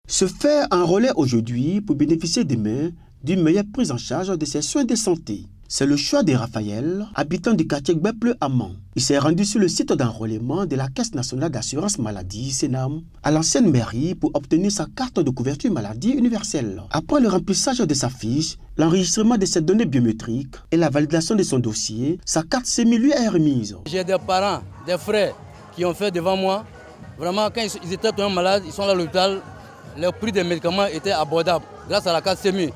Se faire un relais aujourd'hui pour bénéficier demain d'une meilleure prise en charge de ses soins de santé. C'est le choix de Raphaël, habitant du quartier Gbeple-Amman. Il s'est rendu sur le site d'enrôlement de la Caisse nationale d'assurance maladie, CNAM, à l'ancienne mairie pour obtenir sa carte de couverture maladie universelle. Après le remplissage de sa fiche, l'enregistrement de ses données biométriques et la validation de son dossier, sa carte SEMI lui est remise. J'ai des parents, des frères qui ont fait devant moi. Vraiment, quand ils étaient tombés malades, ils sont là à l'hôpital, le prix des médicaments était abordable grâce à la carte SEMI.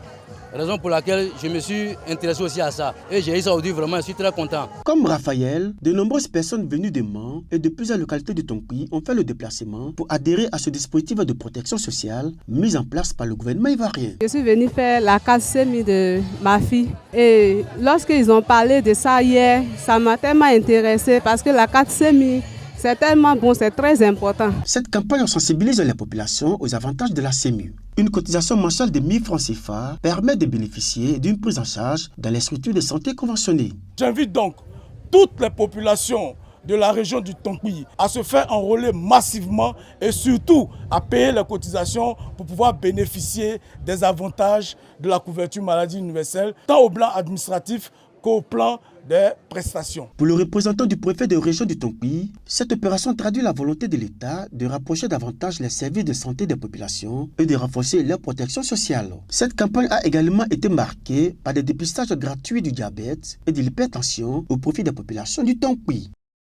Raison pour laquelle je me suis intéressé aussi à ça. Et j'ai eu ça aujourd'hui, vraiment, je suis très content. Comme Raphaël, de nombreuses personnes venues de Mans et de plusieurs localités du Tonkpi ont fait le déplacement pour adhérer à ce dispositif de protection sociale mis en place par le gouvernement ivoirien. Je suis venue faire la carte SEMI de ma fille. Et lorsqu'ils ont parlé de ça hier, ça m'a tellement intéressée parce que la carte SEMI, c'est tellement bon, c'est très important. Cette campagne sensibilise les populations aux avantages de la SEMI. Une cotisation mensuelle de 1000 francs CFA permet de bénéficier d'une prise en charge dans les structures de santé conventionnées. J'invite donc toutes les populations de la région du Tonkpi à se faire enrôler massivement et surtout à payer les cotisations pour pouvoir bénéficier des avantages de la couverture maladie universelle, tant au plan administratif qu'au plan des prestations. Pour le représentant du préfet de région du Tonkpi, cette opération traduit la volonté de l'État de rapprocher davantage les services de santé des populations et de renforcer leur protection sociale. Cette campagne a également été marquée par des dépistages gratuits du diabète et de l'hypertension au profit des populations du Tonkpi.